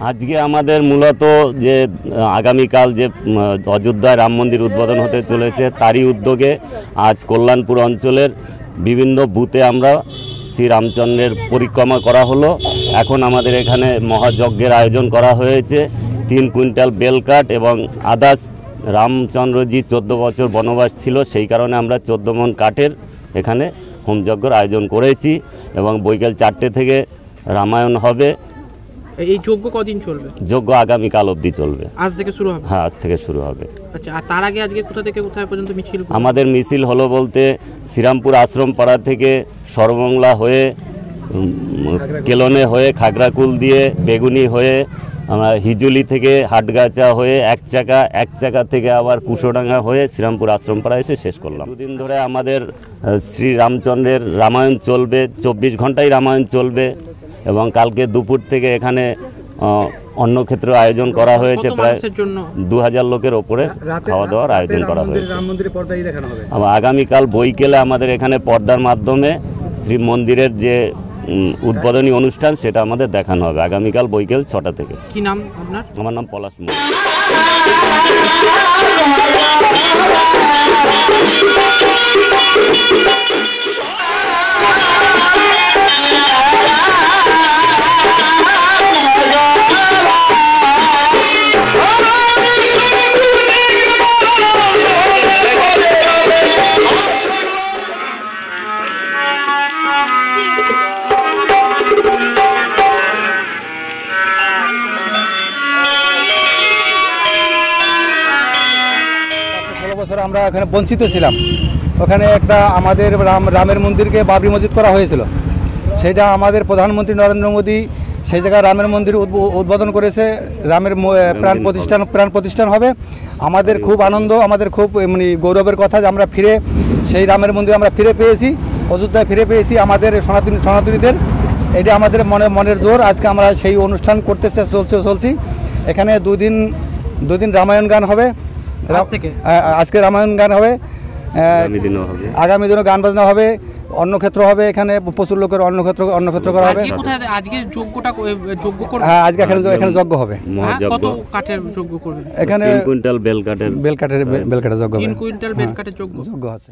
আজকে আমাদের মূলত যে আগামীকাল যে অযোধ্যায় রাম মন্দির উদ্বোধন হতে চলেছে তারই উদ্যোগে আজ কল্যাণপুর অঞ্চলের বিভিন্ন বুথে আমরা শ্রী রামচন্দ্রের পরিক্রমা করা হলো। এখন আমাদের এখানে মহাযজ্ঞের আয়োজন করা হয়েছে। 3 কুইন্টাল বেলকাঠ এবং আদার্স রামচন্দ্রজি 14 বছর বনবাস ছিল, সেই কারণে আমরা 14 মণ কাঠের এখানে হোমযজ্ঞের আয়োজন করেছি এবং বৈকাল 4টে থেকে রামায়ণ হবে। এই যজ্ঞ কদিন চলবে? যজ্ঞ আগামীকাল অবধি চলবে। আজ থেকে শুরু হবে? হ্যাঁ, আজ থেকে শুরু হবে। আচ্ছা, আর তার আগে আজকে কোথা থেকে কোথায় পর্যন্ত মিছিল? আমাদের মিছিল হলো বলতে শ্রীরামপুর আশ্রম পাড়া থেকে সর্বমঙ্গলা হয়ে কেলনে হয়ে খাগড়াকুল দিয়ে বেগুনি হয়ে আমরা হিজুলি থেকে হাটগাছা হয়ে এক চাকা থেকে আবার কুশোডাঙ্গা হয়ে শ্রীরামপুর আশ্রম পাড়া এসে শেষ করলাম। 2 দিন ধরে আমাদের শ্রী রামচন্দ্রের রামায়ণ চলবে, 24 ঘন্টাই রামায়ণ চলবে এবং কালকে দুপুর থেকে এখানে অন্নক্ষেত্র আয়োজন করা হয়েছে। প্রায় 2000 লোকের ওপরে খাওয়া দাওয়ার আয়োজন করা হয়েছে। আবার আগামীকাল বৈকালে আমাদের এখানে পর্দার মাধ্যমে শ্রী মন্দিরের যে উদ্বোধনী অনুষ্ঠান সেটা আমাদের দেখানো হবে আগামীকাল বৈকাল 6টা থেকে। কি নাম আপনার? আমার নাম পলাশ মোড়। বছর আমরা ওখানে বঞ্চিত ছিলাম। ওখানে একটা আমাদের রামের মন্দিরকে বাবরি মসজিদ করা হয়েছিল, সেটা আমাদের প্রধানমন্ত্রী নরেন্দ্র মোদী সেই জায়গায় রামের মন্দির উদ্বোধন করেছে। রামের প্রাণ প্রতিষ্ঠান হবে। আমাদের খুব আনন্দ, আমাদের খুব মানে গৌরবের কথা যে আমরা ফিরে সেই রামের মন্দির আমরা ফিরে পেয়েছি, অযোধ্যায় ফিরে পেয়েছি আমাদের সনাতনীদের। এটা আমাদের মনের জোর। আজকে আমরা সেই অনুষ্ঠান করতে চলছি। এখানে 2 দিন রামায়ণ গান হবে। আজকে রামায়ণ গান হবে, আগামী দিনও গান বাজনা হবে, অন্নক্ষেত্র হবে। এখানে প্রচুর লোকের অন্নক্ষেত্র করা হবে। হ্যাঁ, আজকে এখানে যজ্ঞ হবে। কত কাঠের যজ্ঞ করবে? এখানে 3 কুইন্টাল বেলকাঠের যজ্ঞ হবে। 3 কুইন্টাল বেলকাঠের যজ্ঞ আছে।